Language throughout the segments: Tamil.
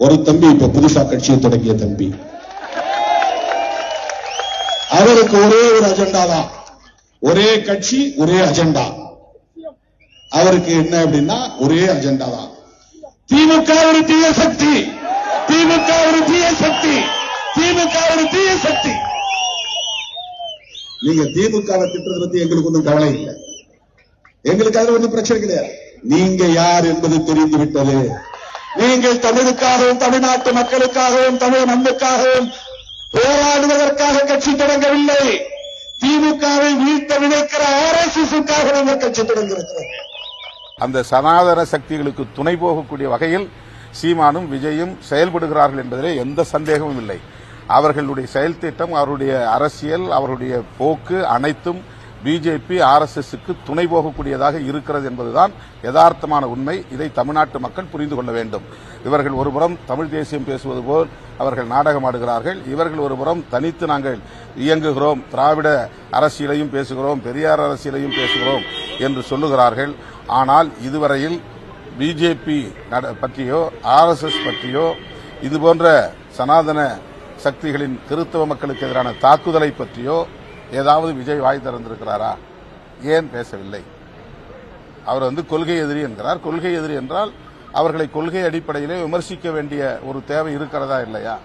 ஒரு தம்பி இப்ப புதுசா கட்சியை தொடங்கிய தம்பி, அவருக்கு ஒரே ஒரு அஜெண்டா தான், ஒரே கட்சி ஒரே அஜெண்டா. அவருக்கு என்ன அப்படின்னா ஒரே அஜெண்டா தான். திமுக ஒரு தீய சக்தி, திமுக ஒரு தீய சக்தி, திமுக ஒரு தீய சக்தி. நீங்க திமுகவை திட்டத்தை பத்தி எங்களுக்கு ஒன்றும் கவலை இல்லை, எங்களுக்கு அதுல ஒன்றும் பிரச்சனை கிடையாது. நீங்க யார் என்பது தெரிந்து விட்டது. நீங்கள் தமிழுக்காகவும் தமிழ்நாட்டு மக்களுக்காகவும் தமிழ் மண்ணுக்காகவும் போராடுவதற்காக கட்சி தொடங்கவில்லை. திமுகவை வீழ்த்த நினைக்கிற RSSக்காக நீங்கள் கட்சி தொடங்கியிருக்கிறது. அந்த சனாதன சக்திகளுக்கு துணை போகக்கூடிய வகையில் சீமானும் விஜயும் செயல்படுகிறார்கள் என்பதிலே எந்த சந்தேகமும் இல்லை. அவர்களுடைய செயல் திட்டம், அவருடைய அரசியல், அவருடைய போக்கு அனைத்தும் பிஜேபி RSSக்கு துணை போகக்கூடியதாக இருக்கிறது என்பதுதான் யதார்த்தமான உண்மை. இதை தமிழ்நாட்டு மக்கள் புரிந்து கொள்ள வேண்டும். இவர்கள் ஒருபுறம் தமிழ் தேசியம் பேசுவது போல் அவர்கள் நாடகமாடுகிறார்கள். இவர்கள் ஒருபுறம் தனித்து நாங்கள் இயங்குகிறோம், திராவிட அரசியலையும் பேசுகிறோம், பெரியார் அரசியலையும் பேசுகிறோம் என்று சொல்லுகிறார்கள். ஆனால் இதுவரையில் பிஜேபி பற்றியோ RSS பற்றியோ இதுபோன்ற சனாதன சக்திகளின் கிறிஸ்தவ மக்களுக்கு எதிரான தாக்குதலை பற்றியோ ஏதாவது விஜய் வாய் திறந்திருக்கிறாரா? ஏன் பேசவில்லை? அவர் கொள்கை எதிரி என்கிறார். கொள்கை எதிரி என்றால் அவர்களை கொள்கை அடிப்படையிலே விமர்சிக்க வேண்டிய ஒரு தேவை இருக்கிறதா இல்லையா?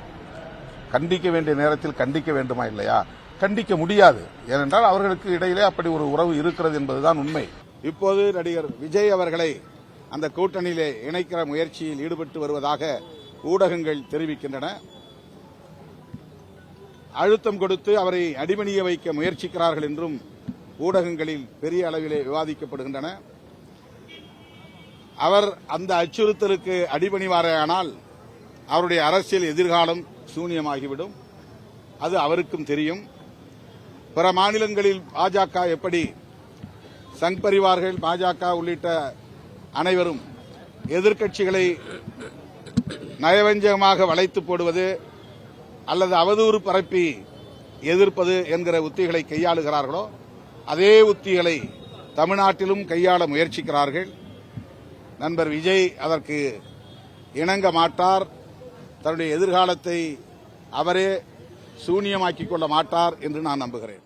கண்டிக்க வேண்டிய நேரத்தில் கண்டிக்க வேண்டுமா இல்லையா? கண்டிக்க முடியாது. ஏனென்றால் அவர்களுக்கு இடையிலே அப்படி ஒரு உறவு இருக்கிறது என்பதுதான் உண்மை. இப்போது நடிகர் விஜய் அவர்களை அந்த கூட்டணியிலே இணைக்கிற முயற்சியில் ஈடுபட்டு வருவதாக ஊடகங்கள் தெரிவிக்கின்றன. அழுத்தம் கொடுத்து அவரை அடிபணிய வைக்க முயற்சிக்கிறார்கள் என்றும் ஊடகங்களில் பெரிய அளவிலே விவாதிக்கப்படுகின்றன. அவர் அந்த அச்சுறுத்தலுக்கு அடிபணிவாரேயானால் அவருடைய அரசியல் எதிர்காலம் சூனியமாகிவிடும். அது அவருக்கும் தெரியும். பிற மாநிலங்களில் பாஜக எப்படி சங் பரிவார்கள், பாஜக உள்ளிட்ட அனைவரும் எதிர்க்கட்சிகளை நயவஞ்சகமாக வளைத்து போடுவது அல்லது அவதூறு பரப்பி எதிர்ப்பது என்கிற உத்திகளை கையாளுகிறார்களோ அதே உத்திகளை தமிழ்நாட்டிலும் கையாள முயற்சிக்கிறார்கள். நண்பர் விஜய் அதற்கு இணங்க மாட்டார். தன்னுடைய எதிர்காலத்தை அவரே சூனியமாக்கிக் கொள்ள மாட்டார் என்று நான் நம்புகிறேன்.